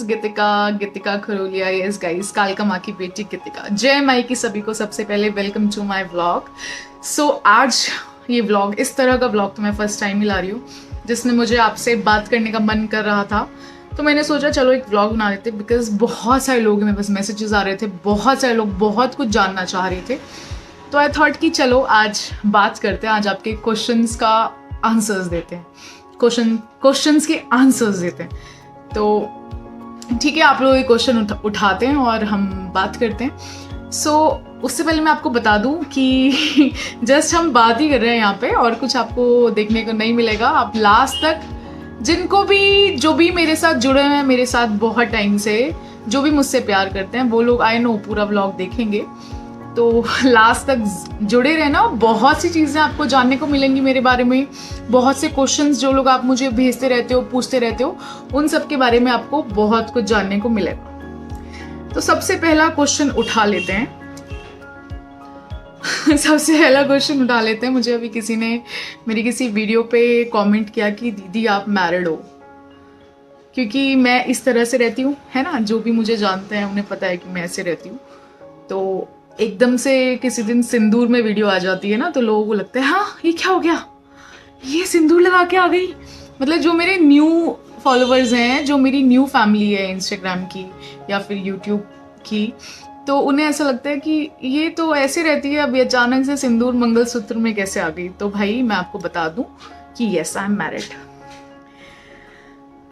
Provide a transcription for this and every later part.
गीतिका गीतिका खरोलिया। Yes guys, कालका माँ की बेटी गीतिका। जय माई की सभी को सबसे पहले वेलकम टू माय व्लॉग। सो आज ये व्लॉग, इस तरह का व्लॉग तो मैं फर्स्ट टाइम ही ला रही हूँ, जिसमें मुझे आपसे बात करने का मन कर रहा था। तो मैंने सोचा चलो एक व्लॉग बना लेते, बिकॉज बहुत सारे लोग मेरे पास मैसेजेस आ रहे थे, बहुत सारे लोग बहुत कुछ जानना चाह रहे थे। तो आई थॉट कि चलो आज बात करते हैं, आज आपके क्वेश्चंस का आंसर्स देते हैं, क्वेश्चंस के आंसर्स देते हैं। तो ठीक है, आप लोग ये क्वेश्चन उठाते हैं और हम बात करते हैं। सो उससे पहले मैं आपको बता दूं कि जस्ट हम बात ही कर रहे हैं यहाँ पे, और कुछ आपको देखने को नहीं मिलेगा। आप लास्ट तक, जिनको भी, जो भी मेरे साथ जुड़े हैं, मेरे साथ बहुत टाइम से, जो भी मुझसे प्यार करते हैं, वो लोग आई नो पूरा व्लॉग देखेंगे। तो लास्ट तक जुड़े रहना, बहुत सी चीज़ें आपको जानने को मिलेंगी मेरे बारे में। बहुत से क्वेश्चंस जो लोग आप मुझे भेजते रहते हो, पूछते रहते हो, उन सब के बारे में आपको बहुत कुछ जानने को मिलेगा। तो सबसे पहला क्वेश्चन उठा लेते हैं। मुझे अभी किसी ने मेरी किसी वीडियो पे कमेंट किया कि दीदी आप मैरिड हो, क्योंकि मैं इस तरह से रहती हूँ, है ना। जो भी मुझे जानते हैं उन्हें पता है कि मैं ऐसे रहती हूँ। तो एकदम से किसी दिन सिंदूर में वीडियो आ जाती है ना, तो लोगों को लगता है हाँ ये क्या हो गया, ये सिंदूर लगा के आ गई। मतलब जो मेरे न्यू फॉलोअर्स हैं, जो मेरी न्यू फैमिली है इंस्टाग्राम की या फिर यूट्यूब की, तो उन्हें ऐसा लगता है कि ये तो ऐसे रहती है, अभी अचानक से सिंदूर मंगलसूत्र में कैसे आ गई। तो भाई मैं आपको बता दूं कि यस आई एम मैरिड।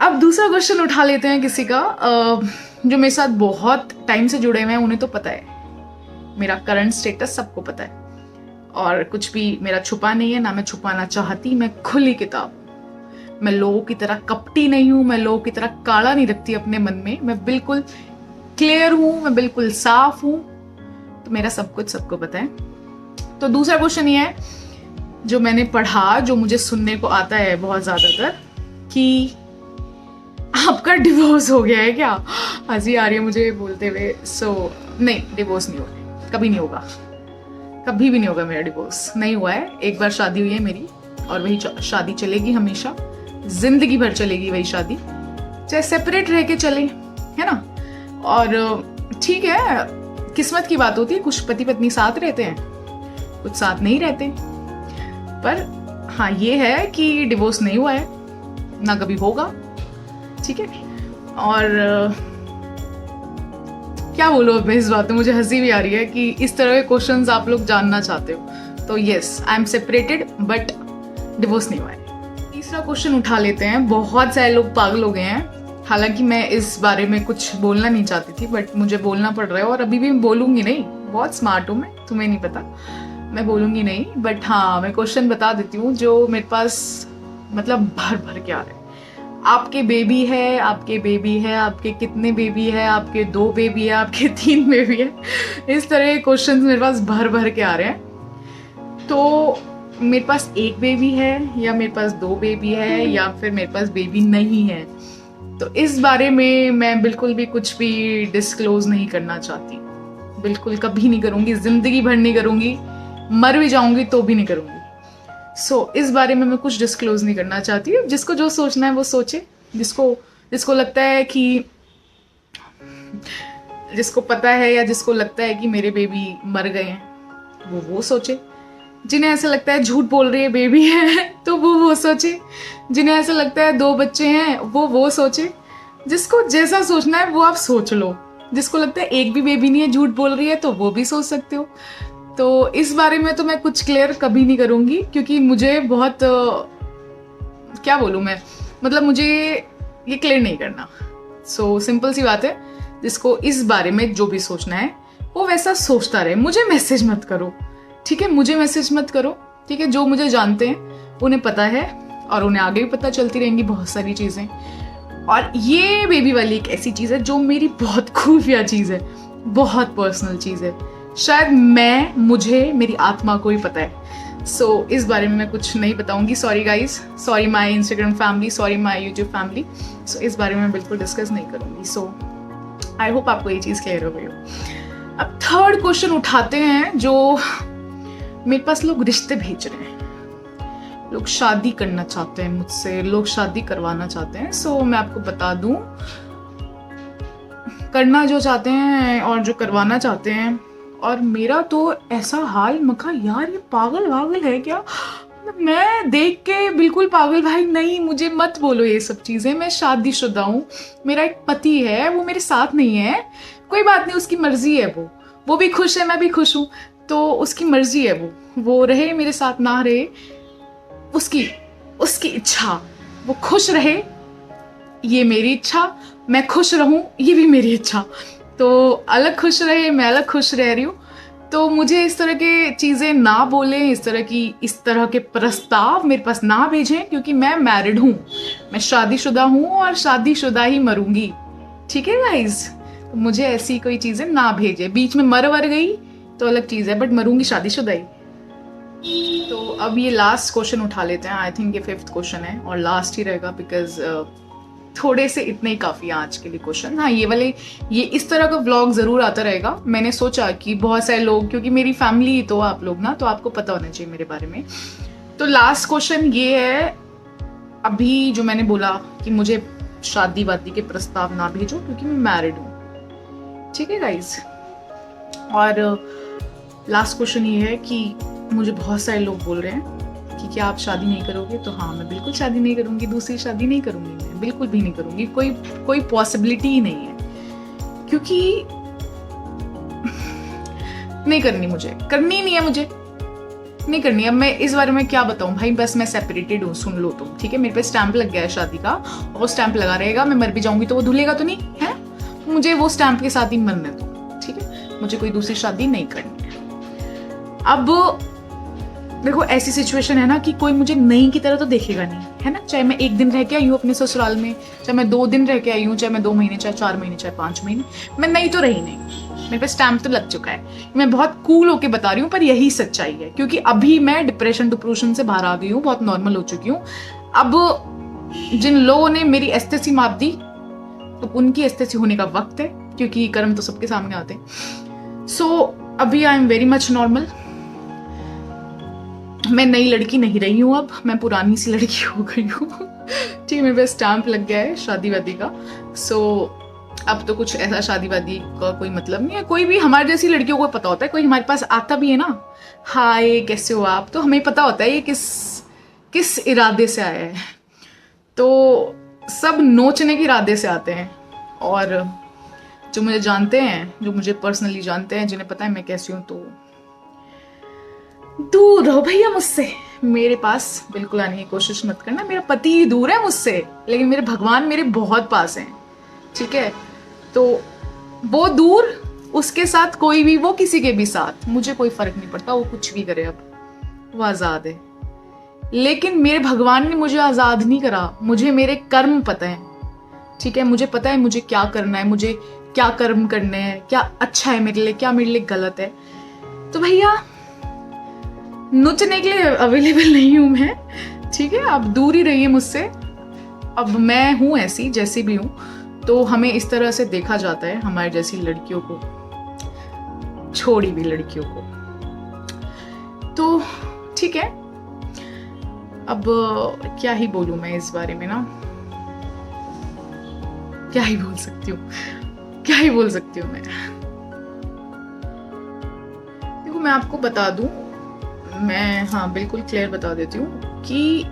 अब दूसरा क्वेश्चन उठा लेते हैं किसी का, जो मेरे साथ बहुत टाइम से जुड़े हुए हैं, उन्हें तो पता है मेरा करंट स्टेटस, सबको पता है, और कुछ भी मेरा छुपा नहीं है, ना मैं छुपाना चाहती। मैं खुली किताब हूँ, मैं लोगों की तरह कपटी नहीं हूँ, मैं लोगों की तरह काला नहीं रखती अपने मन में। मैं बिल्कुल क्लियर हूँ, मैं बिल्कुल साफ हूँ। तो मेरा सब कुछ सबको पता है। तो दूसरा क्वेश्चन ये है, जो मैंने पढ़ा, जो मुझे सुनने को आता है बहुत ज्यादातर, कि आपका डिवोर्स हो गया है क्या। हंसी आ रही है मुझे बोलते हुए। नहीं, डिवोर्स नहीं हो रहा, कभी नहीं होगा, कभी भी नहीं होगा मेरा डिवोर्स। नहीं हुआ है, एक बार शादी हुई है मेरी, और वही शादी चलेगी हमेशा, जिंदगी भर चलेगी वही शादी, चाहे सेपरेट रह के चले, है ना। और ठीक है, किस्मत की बात होती है, कुछ पति पत्नी साथ रहते हैं, कुछ साथ नहीं रहते। पर हाँ ये है कि डिवोर्स नहीं हुआ है, ना कभी होगा, ठीक है। और क्या बोलो अब इस बात में, मुझे हंसी भी आ रही है कि इस तरह के क्वेश्चंस आप लोग जानना चाहते हो। तो yes I am separated, but divorce नहीं हुआ है। तीसरा क्वेश्चन उठा लेते हैं। बहुत सारे लोग पागल हो गए हैं, हालांकि मैं इस बारे में कुछ बोलना नहीं चाहती थी, बट मुझे बोलना पड़ रहा है, और अभी भी बोलूंगी नहीं। बहुत स्मार्ट हूँ मैं, तुम्हें नहीं पता, मैं बोलूंगी नहीं। बट हाँ, मैं क्वेश्चन बता देती हूँ जो मेरे पास मतलब भर भर के आ रहे हैं। आपके बेबी है, आपके बेबी है, आपके कितने बेबी है, आपके 2 बेबी है, आपके 3 बेबी है, इस तरह के क्वेश्चंस मेरे पास भर भर के आ रहे हैं। तो मेरे पास 1 बेबी है, या मेरे पास 2 बेबी है, या फिर मेरे पास बेबी नहीं है। तो इस बारे में मैं बिल्कुल भी कुछ भी डिस्क्लोज नहीं करना चाहती, बिल्कुल कभी नहीं करूंगी, जिंदगी भर नहीं करूंगी, मर भी जाऊंगी तो भी नहीं करूंगी। इस बारे में मैं कुछ डिस्क्लोज नहीं करना चाहती। जिसको जो सोचना है वो सोचे, जिसको लगता है कि, जिसको पता है या जिसको लगता है कि मेरे बेबी मर गए हैं, वो सोचे। जिन्हें ऐसा लगता है झूठ बोल रही है बेबी है, तो वो सोचे। जिन्हें ऐसा लगता है 2 बच्चे हैं, वो सोचे। जिसको जैसा सोचना है वो आप सोच लो। जिसको लगता है 1 भी बेबी नहीं है, झूठ बोल रही है, तो वो भी सोच सकते हो। तो इस बारे में तो मैं कुछ क्लियर कभी नहीं करूंगी, क्योंकि मुझे बहुत क्या बोलूं मैं, मतलब मुझे ये क्लियर नहीं करना। सिंपल सी बात है, जिसको इस बारे में जो भी सोचना है वो वैसा सोचता रहे। मुझे मैसेज मत करो, ठीक है, मुझे मैसेज मत करो, ठीक है। जो मुझे जानते हैं उन्हें पता है, और उन्हें आगे भी पता चलती रहेंगी बहुत सारी चीजें। और ये बेबी वाली एक ऐसी चीज है जो मेरी बहुत खुफिया चीज है, बहुत पर्सनल चीज है, शायद मुझे मेरी आत्मा को ही पता है। इस बारे में मैं कुछ नहीं बताऊंगी। Sorry guys, sorry my Instagram family, sorry my YouTube family. इस बारे में बिल्कुल डिस्कस नहीं करूंगी। आई होप आपको ये चीज क्लियर हो गई हो। अब थर्ड क्वेश्चन उठाते हैं, जो मेरे पास लोग रिश्ते भेज रहे हैं, लोग शादी करना चाहते हैं मुझसे, लोग शादी करवाना चाहते हैं। मैं आपको बता दूं, करना जो चाहते हैं और जो करवाना चाहते हैं। और मेरा तो ऐसा हाल मखा, यार ये पागल वागल है क्या? मैं देख के बिल्कुल पागल, भाई नहीं मुझे मत बोलो ये सब चीज़ें। मैं शादीशुदा हूँ, मेरा एक पति है, वो मेरे साथ नहीं है। कोई बात नहीं, उसकी मर्जी है, वो भी खुश है, मैं भी खुश हूँ, तो उसकी मर्जी है। वो रहे मेरे साथ, ना रहे उसकी उसकी इच्छा। वो खुश रहे, ये मेरी इच्छा, मैं खुश रहूं, ये भी मेरी इच्छा। तो अलग खुश रहे, मैं अलग खुश रह रही हूँ। तो मुझे इस तरह के चीज़ें ना बोलें, इस तरह के प्रस्ताव मेरे पास ना भेजें, क्योंकि मैं मैरिड हूँ, मैं शादीशुदा हूँ और शादीशुदा ही मरूंगी। ठीक है गाइज, तो मुझे ऐसी कोई चीज़ें ना भेजें। बीच में मर वर गई तो अलग चीज़ है, बट मरूंगी शादीशुदा ही। तो अब ये लास्ट क्वेश्चन उठा लेते हैं। आई थिंक ये 5th क्वेश्चन है और लास्ट ही रहेगा, बिकॉज थोड़े से इतने ही काफ़ी हैं आज के लिए क्वेश्चन। हाँ, ये इस तरह का व्लॉग ज़रूर आता रहेगा। मैंने सोचा कि बहुत सारे लोग, क्योंकि मेरी फैमिली तो आप लोग ना, तो आपको पता होना चाहिए मेरे बारे में। तो लास्ट क्वेश्चन ये है, अभी जो मैंने बोला कि मुझे शादी वादी के प्रस्ताव ना भेजो क्योंकि मैं मैरिड हूँ। ठीक है गाइज, और लास्ट क्वेश्चन ये है कि मुझे बहुत सारे लोग बोल रहे हैं कि क्या आप शादी नहीं करोगे? तो हाँ, मैं बिल्कुल शादी नहीं करूंगी, दूसरी शादी नहीं करूंगी, मैं बिल्कुल भी नहीं करूंगी। कोई पॉसिबिलिटी ही नहीं है, क्योंकि नहीं करनी, मुझे करनी नहीं है, मुझे नहीं करनी है। अब मैं इस बारे में क्या बताऊं भाई, बस मैं सेपरेटेड हूँ, सुन लो तुम। ठीक है, मेरे पे स्टैंप लग गया है शादी का, और वो स्टैंप लगा रहेगा। मैं मर भी जाऊंगी तो वो धुलेगा तो नहीं है, मुझे वो स्टैंप के साथ ही मरने दो। ठीक है, मुझे कोई दूसरी शादी नहीं करनी है। अब देखो, ऐसी सिचुएशन है ना कि कोई मुझे नई की तरह तो देखेगा नहीं, है ना। चाहे मैं 1 दिन रह के आई हूँ अपने ससुराल में, चाहे मैं 2 दिन रह के आई हूँ, चाहे मैं 2 महीने, चाहे 4 महीने, चाहे 5 महीने, मैं नई तो रही नहीं। मेरे पे स्टैंप तो लग चुका है। मैं बहुत कूल होके बता रही हूँ, पर यही सच्चाई है, क्योंकि अभी मैं डिप्रेशन से बाहर आ गई हूँ, बहुत नॉर्मल हो चुकी हूँ। अब जिन लोगों ने मेरी एस्थेसी माप दी, तो उनकी एस्थेसी होने का वक्त है, क्योंकि कर्म तो सबके सामने आते हैं। सो अभी I am very much normal. मैं नई लड़की नहीं रही हूँ, अब मैं पुरानी सी लड़की हो गई हूँ। ठीक है, मेरे पे स्टैंप लग गया है शादी वादी का। सो अब तो कुछ ऐसा शादी वादी का कोई मतलब नहीं है। कोई भी हमारे जैसी लड़कियों को पता होता है, कोई हमारे पास आता भी है ना, हाय कैसे हो आप, तो हमें पता होता है ये किस इरादे से आया है। तो सब नोचने के इरादे से आते हैं। और जो मुझे जानते हैं, जो मुझे पर्सनली जानते हैं, जिन्हें पता है मैं कैसी हूँ, तो दूर रहो भैया मुझसे, मेरे पास बिल्कुल आने की कोशिश मत करना। मेरा पति दूर है मुझसे, लेकिन मेरे भगवान मेरे बहुत पास हैं। ठीक है, तो वो दूर, उसके साथ कोई भी, वो किसी के भी साथ, मुझे कोई फर्क नहीं पड़ता, वो कुछ भी करे, अब वो आजाद है। लेकिन मेरे भगवान ने मुझे आजाद नहीं करा, मुझे मेरे कर्म पता है। ठीक है, मुझे पता है मुझे क्या करना है, मुझे क्या कर्म करने हैं, क्या अच्छा है मेरे लिए, क्या मेरे लिए गलत है। तो भैया नोचने के लिए अवेलेबल नहीं हूं मैं। ठीक है, आप दूर ही रहिए मुझसे। अब मैं हूं ऐसी जैसी भी हूं, तो हमें इस तरह से देखा जाता है, हमारे जैसी लड़कियों को, छोड़ी हुई लड़कियों को। तो ठीक है, अब क्या ही बोलूं मैं इस बारे में ना, क्या ही बोल सकती हूँ मैं। देखो, मैं आपको बता दूं, मैं हाँ बिल्कुल क्लियर बता देती हूँ कि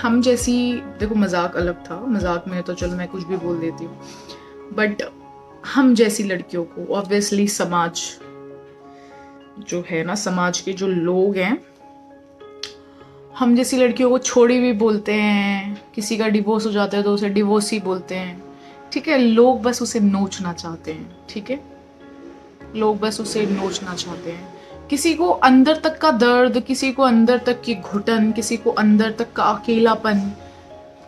हम जैसी, देखो मजाक अलग था, मजाक में तो चलो मैं कुछ भी बोल देती हूँ, बट हम जैसी लड़कियों को ऑब्वियसली समाज जो है ना, समाज के जो लोग हैं, हम जैसी लड़कियों को छोड़ी भी बोलते हैं। किसी का डिवोर्स हो जाता है तो उसे डिवोर्स ही बोलते हैं। ठीक है, लोग बस उसे नोचना चाहते हैं। ठीक है, लोग बस उसे नोचना चाहते हैं। किसी को अंदर तक का दर्द, किसी को अंदर तक की घुटन, किसी को अंदर तक का अकेलापन,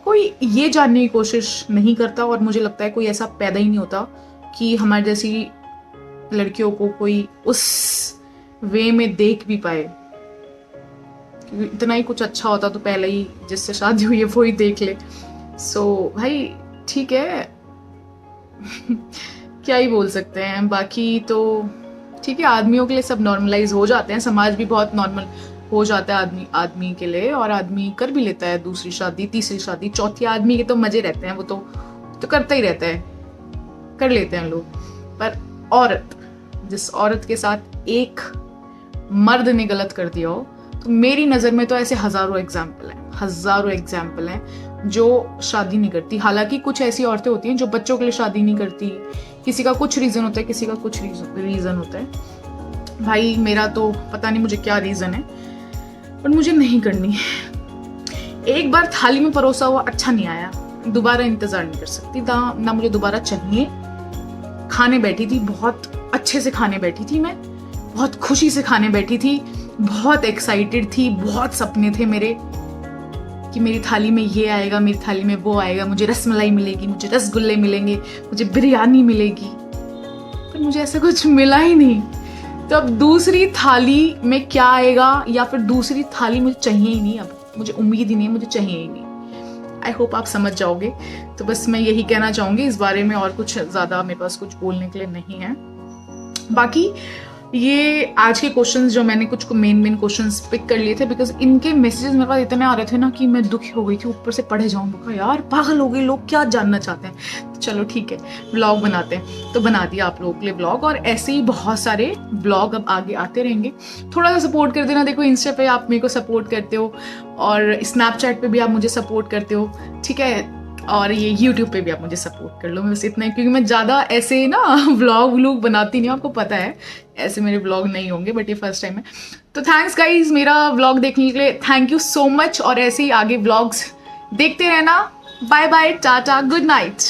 कोई ये जानने की कोशिश नहीं करता। और मुझे लगता है कोई ऐसा पैदा ही नहीं होता कि हमारे जैसी लड़कियों को कोई उस वे में देख भी पाए। इतना ही कुछ अच्छा होता तो पहले ही जिससे शादी हुई है वो ही देख ले। सो भाई ठीक है, क्या ही बोल सकते हैं। बाकी तो ठीक है, आदमियों के लिए सब नॉर्मलाइज हो जाते हैं, समाज भी बहुत नॉर्मल हो जाता है आदमी के लिए, और आदमी कर भी लेता है दूसरी शादी, तीसरी शादी, चौथी। आदमी के तो मजे रहते हैं, वो तो करता ही रहता है। कर लेते हैं लोग, पर औरत, जिस औरत के साथ एक मर्द ने गलत कर दिया हो, तो मेरी नज़र में तो ऐसे हज़ारों एग्जाम्पल हैं जो शादी नहीं करती। हालांकि कुछ ऐसी औरतें होती हैं जो बच्चों के लिए शादी नहीं करती, किसी का कुछ रीज़न होता है, किसी का कुछ रीज़न होता है। भाई मेरा तो पता नहीं मुझे क्या रीज़न है, पर मुझे नहीं करनी। एक बार थाली में परोसा हुआ अच्छा नहीं आया, दोबारा इंतज़ार नहीं कर सकती ना मुझे दोबारा चाहिए। खाने बैठी थी, बहुत अच्छे से खाने बैठी थी, मैं बहुत खुशी से खाने बैठी थी, बहुत एक्साइटेड थी, बहुत सपने थे मेरे कि मेरी थाली में ये आएगा, मेरी थाली में वो आएगा, मुझे रसमलाई मिलेगी, मुझे रसगुल्ले मिलेंगे, मुझे बिरयानी मिलेगी, पर मुझे ऐसा कुछ मिला ही नहीं। तो अब दूसरी थाली में क्या आएगा, या फिर दूसरी थाली मुझे चाहिए ही नहीं, अब मुझे उम्मीद ही नहीं है, मुझे चाहिए ही नहीं। आई होप आप समझ जाओगे। तो बस मैं यही कहना चाहूँगी इस बारे में, और कुछ ज़्यादा मेरे पास कुछ बोलने के लिए नहीं है। बाकी ये आज के क्वेश्चंस जो मैंने कुछ मेन क्वेश्चंस पिक कर लिए थे, बिकॉज इनके मैसेजेस मेरे पास इतने आ रहे थे ना कि मैं दुखी हो गई थी, ऊपर से पढ़े जाऊँ, यार पागल हो गए लोग, क्या जानना चाहते हैं। तो चलो ठीक है, ब्लॉग बनाते हैं, तो बना दिया आप लोगों के लिए ब्लॉग, और ऐसे ही बहुत सारे ब्लॉग अब आगे आते रहेंगे। थोड़ा सा सपोर्ट कर देना। देखो इंस्टा पे आप मेरे को सपोर्ट करते हो, और स्नैपचैट पे भी आप मुझे सपोर्ट करते हो, ठीक है, और ये YouTube पे भी आप मुझे सपोर्ट कर लो। मैं बस इतना ही, क्योंकि मैं ज़्यादा ऐसे ना व्लॉग बनाती नहीं हूँ, आपको पता है ऐसे मेरे व्लॉग नहीं होंगे, बट ये फर्स्ट टाइम है। तो थैंक्स गाइज मेरा व्लॉग देखने के लिए, थैंक यू सो मच, और ऐसे ही आगे व्लॉग्स देखते रहना। Bye bye, tata, good night.